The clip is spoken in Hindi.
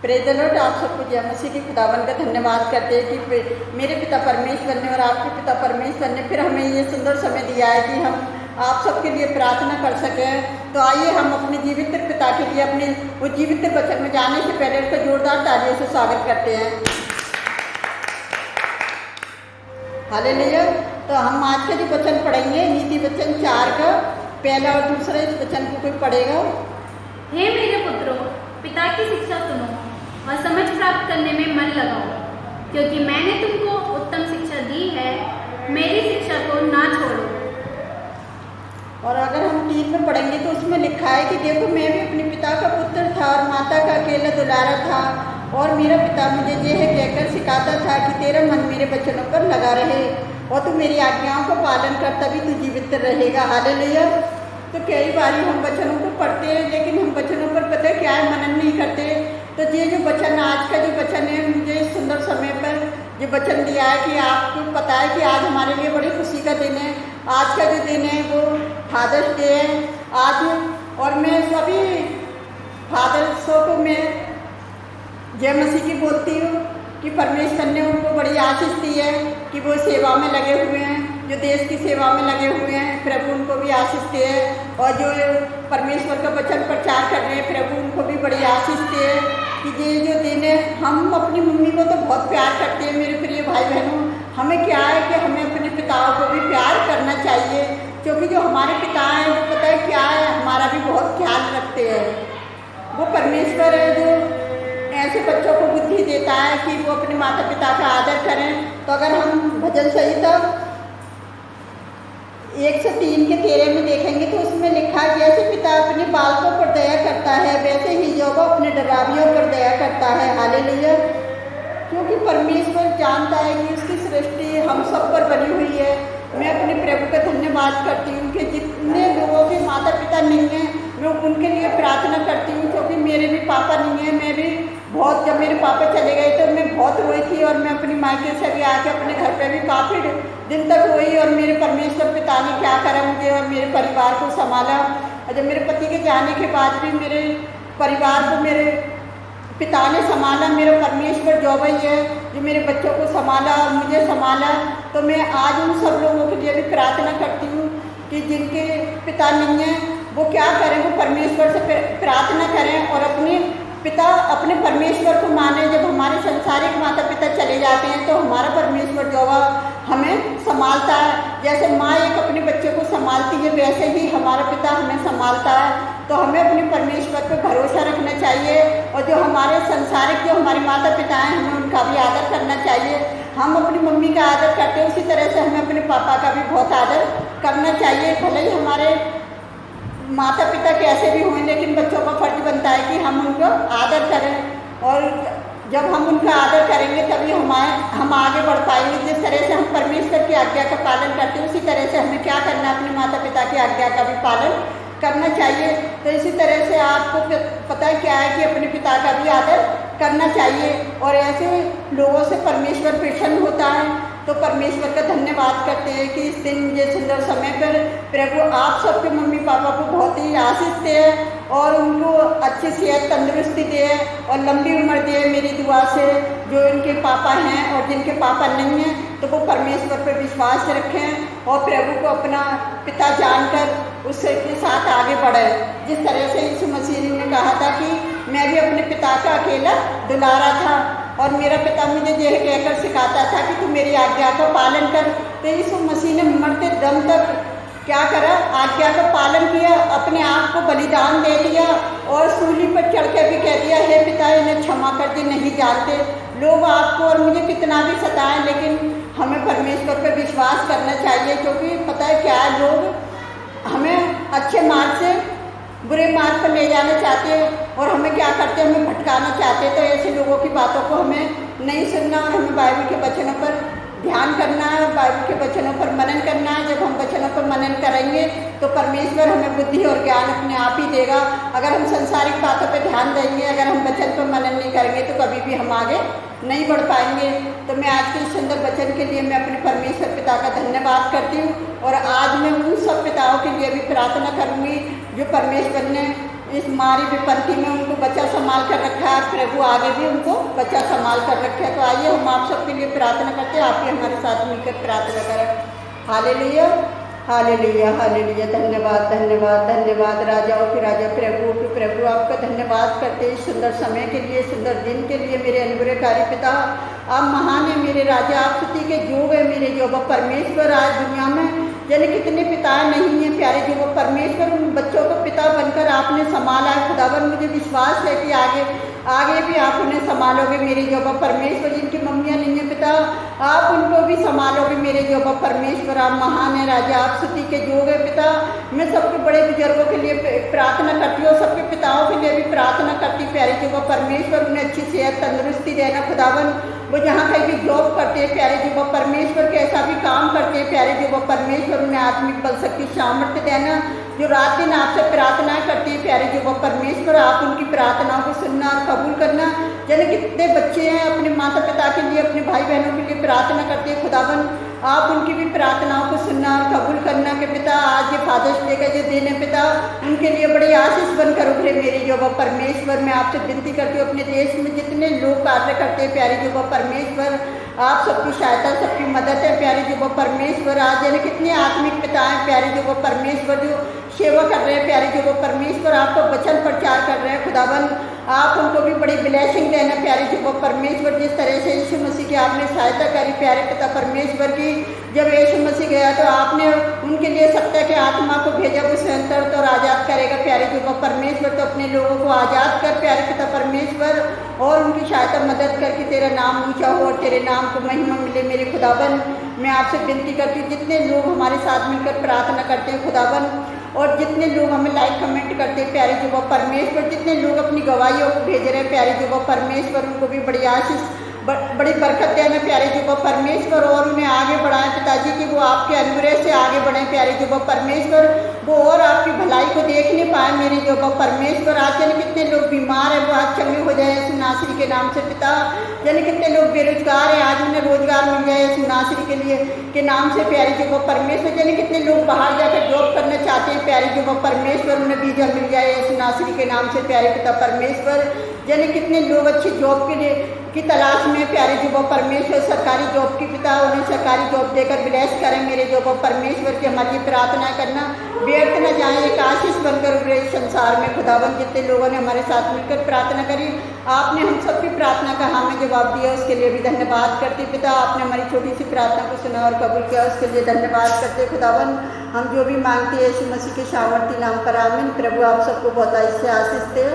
Praise the Lord. आप सबको जय मसीह की खुदावन का धन्यवाद करते हैं कि मेरे पिता परमेश्वर ने और आपके पिता परमेश्वर ने फिर हमें ये सुंदर समय दिया है कि हम आप सबके लिए प्रार्थना कर सकें। तो आइए हम अपने जीवित पिता के लिए अपने वो जीवित वचन में जाने से पहले उसका जोरदार तालियों से स्वागत करते हैं। हालेलुया। तो हम आज का जो वचन पढ़ेंगे नीति वचन 4 का पहला और दूसरा इस वचन को कोई पढ़ेगा। हे मेरे पुत्रों, पिता की शिक्षा सुनो और समझ प्राप्त करने में मन लगाओ, क्योंकि मैंने तुमको उत्तम शिक्षा दी है। मेरी शिक्षा को ना छोड़ो। और अगर हम 3 में पढ़ेंगे तो उसमें लिखा है कि देखो मैं भी अपने पिता का पुत्र था और माता का अकेला दुलारा था, और मेरा पिता मुझे यह कहकर सिखाता था कि तेरा मन मेरे वचनों पर लगा रहे और तू मेरी आज्ञाओं का पालन कर, तभी तू जीवित रहेगा। हालेलुया। तो कई बार हम वचनों को पढ़ते हैं लेकिन हम वचनों पर पता है क्या है, मनन नहीं करते। तो ये जो वचन आज का जो वचन है, मुझे इस सुंदर समय पर जो वचन दिया है कि आपको पता है कि आज हमारे लिए बड़ी खुशी का दिन है। आज का जो दिन है वो फादर्स डे है आज, और मैं सभी फादर्सों को मैं जय मसीह की बोलती हूँ कि परमेश्वर ने उनको बड़ी आशीष दी है कि वो सेवा में लगे हुए हैं, जो देश की सेवा में लगे हुए हैं। प्रभु उनको भी आशीष दे, और जो परमेश्वर का वचन प्रचार कर रहे हैं प्रभु उनको भी बड़ी आशीष दे कि ये जो दिन है, हम अपनी मम्मी को तो बहुत प्यार करते हैं मेरे प्रिय भाई बहनों। हमें क्या है कि हमें अपने पिताओं को भी प्यार करना चाहिए, क्योंकि जो हमारे पिता हैं वो पता है क्या है, हमारा भी बहुत ख्याल रखते हैं। वो परमेश्वर है जो ऐसे बच्चों को बुद्धि देता है कि वो अपने माता पिता का आदर करें। तो अगर हम भजन संहिता 103 के 13 में देखेंगे तो उसमें लिखा है, जैसे पिता अपने बालकों पर दया करता है वैसे ही यहोवा अपने डरावियों पर दया करता है। हालेलुया। क्योंकि परमेश्वर जानता है कि उसकी सृष्टि हम सब पर बनी हुई है। मैं अपने प्रभु का धन्यवाद करती हूँ कि जितने लोगों के माता पिता नहीं हैं मैं उनके लिए प्रार्थना करती हूँ, क्योंकि मेरे भी पापा नहीं हैं। मैं भी बहुत, जब मेरे पापा चले गए तो मैं बहुत रोई थी, और मैं अपनी मायके से भी आके अपने घर पे भी काफ़ी दिन तक रोई, और मेरे परमेश्वर पिता ने क्या करा मुझे और मेरे परिवार को संभाला। और जब मेरे पति के जाने के बाद भी मेरे परिवार को मेरे पिता ने संभाला। मेरा परमेश्वर जो भाई है जो मेरे बच्चों को संभाला और मुझे संभाला। तो मैं आज उन सब लोगों के लिए भी प्रार्थना करती हूँ कि जिनके पिता नहीं हैं वो क्या करें, वो परमेश्वर से प्रार्थना करें और अपने पिता अपने परमेश्वर को माने। जब हमारे संसारिक माता पिता चले जाते हैं तो हमारा परमेश्वर जो हमें संभालता है। जैसे माँ एक अपने बच्चे को संभालती है वैसे ही हमारा पिता हमें संभालता है। तो हमें अपने परमेश्वर पर भरोसा रखना चाहिए, और जो हमारे संसारिक जो हमारे माता पिता हैं हमें उनका भी आदर करना चाहिए। हम अपनी मम्मी का आदर करते हैं उसी तरह से हमें अपने पापा का भी बहुत आदर करना चाहिए। भले ही हमारे माता पिता कैसे भी हों, लेकिन बच्चों का फर्ज बनता है कि हम उनको आदर करें, और जब हम उनका आदर करेंगे तभी हम आगे बढ़ पाएंगे। जिस तरह से हम परमेश्वर की आज्ञा का पालन करते हैं उसी तरह से हमें क्या करना है, अपने माता पिता की आज्ञा का भी पालन करना चाहिए। तो इसी तरह से आपको पता है क्या है कि अपने पिता का भी आदर करना चाहिए, और ऐसे लोगों से परमेश्वर प्रसन्न होता है। तो परमेश्वर का धन्यवाद करते हैं कि इस दिन ये सुंदर समय पर प्रभु आप सबके मम्मी पापा को बहुत ही आशीष दे और उनको अच्छी सेहत तंदुरुस्ती दे और लंबी उम्र दे। मेरी दुआ से जो इनके पापा हैं और जिनके पापा नहीं हैं तो वो परमेश्वर पर विश्वास रखें और प्रभु को अपना पिता जानकर उसके साथ आगे बढ़े। जिस तरह से यीशु मसीह ने कहा था कि मैं भी अपने पिता का अकेला दुलारा था और मेरा पिता मुझे यह कहकर सिखाता था कि तू मेरी आज्ञा का पालन कर। तो यीशु मसीह ने मरते दम तक क्या करा, आज्ञा का पालन किया, अपने आप को बलिदान दे दिया और सूली पर चढ़ के भी कह दिया, हे पिता इन्हें क्षमा कर दे, नहीं जानते लोग आपको और मुझे कितना भी सताएं, लेकिन हमें परमेश्वर पर विश्वास करना चाहिए। क्योंकि पता है क्या है, लोग हमें अच्छे मार्ग से बुरे मार्ग पर ले जाना चाहते हैं और हमें क्या करते हैं, हमें भटकाना चाहते हैं। तो ऐसे लोगों की बातों को हमें नहीं सुनना और हमें बाइबल के वचनों पर ध्यान करना है, बाइबल के वचनों पर मनन करना है। जब हम वचनों पर मनन करेंगे तो परमेश्वर हमें बुद्धि और ज्ञान अपने आप ही देगा। अगर हम संसारिक बातों पर ध्यान देंगे, अगर हम वचन पर मनन नहीं करेंगे तो कभी भी हम आगे नहीं बढ़ पाएंगे। तो मैं आज के इस सुंदर वचन के लिए मैं अपने परमेश्वर पिता का धन्यवाद करती हूँ और आज मैं उन सब पिताओं के लिए भी प्रार्थना करूँगी जो परमेश्वर ने इस मारी विपत्ति में उनको बच्चा संभाल कर रखा है, प्रभु आगे भी उनको बच्चा संभाल कर रखे है। तो आइए हम आप सबके लिए प्रार्थना करते हैं, आप भी हमारे साथ मिलकर प्रार्थना करें। Hallelujah, hallelujah, hallelujah. धन्यवाद, धन्यवाद, धन्यवाद राजाओं के राजा, प्रभु के प्रभु, आपका धन्यवाद करते हैं सुंदर समय के लिए, सुंदर दिन के लिए। मेरे अनुग्रहकारी पिता, आप महान है मेरे राजा, आप स्तुति के योग है मेरे जो परमेश्वर। आज दुनिया में जन कितने पिता नहीं हैं प्यारे जो परमेश्वर, उन बच्चों को पिता बनकर आपने संभाला है खुदावन। मुझे विश्वास है कि आगे भी आप उन्हें संभालोगे मेरे जो परमेश्वर। जिनकी मम्मियाँ नहीं है पिता, आप उनको भी संभालोगे मेरे जो परमेश्वर। आप महान है राजा, आप स्तुति के योग है पिता। मैं सबके बड़े बुजुर्गों के लिए प्रार्थना करती हूँ, सबके पिताओं के लिए भी प्रार्थना करती हूँ प्यारे जो परमेश्वर। उन्हें अच्छी सेहत तंदुरुस्ती देना खुदावन। वो जहाँ कहीं भी जॉब करते हैं प्यारे जो परमेश्वर, कैसा भी काम करते हैं प्यारे जो परमेश्वर, उन्हें आत्मिक बल शक्ति सामर्थ्य देना। जो रात दिन आपसे प्रार्थनाएं करती है प्यारे जो परमेश्वर, आप उनकी प्रार्थनाओं को सुनना और कबूल करना। जन कितने बच्चे हैं अपने माता पिता के लिए, अपने भाई बहनों के लिए प्रार्थना करते हैं खुदावन, आप उनकी भी प्रार्थनाओं को सुनना और कबूल करना कि पिता आज ये फादर्स डे का जो दिन है पिता, उनके लिए बड़ी आशीष बनकर उभरे मेरे जो परमेश्वर। मैं आपसे विनती करती हूँ, अपने देश में जितने लोग कार्य करते हैं प्यारे जो परमेश्वर, आप सबकी सहायता सबकी मदद है प्यारे जो परमेश्वर। आज यानी कितने आत्मिक पिता हैं प्यारे जो परमेश्वर, जो सेवा कर रहे हैं प्यारे जो परमेश्वर, आपको वचन प्रचार कर रहे हैं खुदावन। आप उनको भी बड़ी ब्लेसिंग देना प्यारे जो परमेश्वर। जिस तरह से यीशु मसीह की आपने सहायता करी प्यारे पिता परमेश्वर की, जब यीशु मसीह गया तो आपने उनके लिए सत्य के आत्मा को भेजा, वो स्वतंत्र तो आज़ाद करेगा प्यारे जो परमेश्वर। तो अपने लोगों को आज़ाद कर प्यारे पिता परमेश्वर, और उनकी सहायता मदद करके तेरा नाम ऊंचा हो और तेरे नाम को महिमा मिले मेरे खुदावन। मैं आपसे विनती करती हूँ, जितने लोग हमारे साथ मिलकर प्रार्थना करते हैं खुदावन, और जितने लोग हमें लाइक कमेंट करते हैं प्यारे जो परमेश्वर, जितने लोग अपनी गवाहियों को भेज रहे हैं प्यारे जो परमेश्वर, उनको भी बड़ी आशीष बड़ी बरकत देना प्यारे जो परमेश्वर, और उन्हें आगे बढ़ाएं पिताजी कि वो आपके अनुग्रह से आगे बढ़ें प्यारे जो परमेश्वर। वो और आपकी भलाई को देख नहीं पाए मेरे जो परमेश्वर। आज जाने कितने लोग बीमार हैं, वो आज चंगे हो जाए यीशु नासरी के नाम से पिता। जाने कितने लोग बेरोजगार हैं, आज उन्हें रोजगार मिल जाए यीशु नासरी के नाम से प्यारे जो परमेश्वर। जाने कितने लोग बाहर जाकर जॉब करना चाहते हैं प्यारे जो परमेश्वर, उन्हें वीजा मिल जाए यीशु नासरी के नाम से प्यारे पिता परमेश्वर। जाने कितने लोग अच्छी जॉब के लिए की तलाश में प्यारे जो परमेश्वर, सरकारी जॉब की पिता, उन्हें सरकारी जॉब देकर ब्लेस करें मेरे जो परमेश्वर की हमारी प्रार्थना करना व्यर्थ न जाए, एक आशीष बनकर उभरे संसार में खुदावन। जितने लोगों ने हमारे साथ मिलकर प्रार्थना करी, आपने हम सबकी प्रार्थना का हमें जवाब दिया, उसके लिए भी धन्यवाद करते पिता। आपने हमारी छोटी सी प्रार्थना को सुना और कबूल किया, उसके लिए धन्यवाद करते खुदावन। हम जो भी मांगते हैं यीशु मसीह के सामर्थी नाम पर आमीन। प्रभु आप सबको बहुत इससे आशीष दे।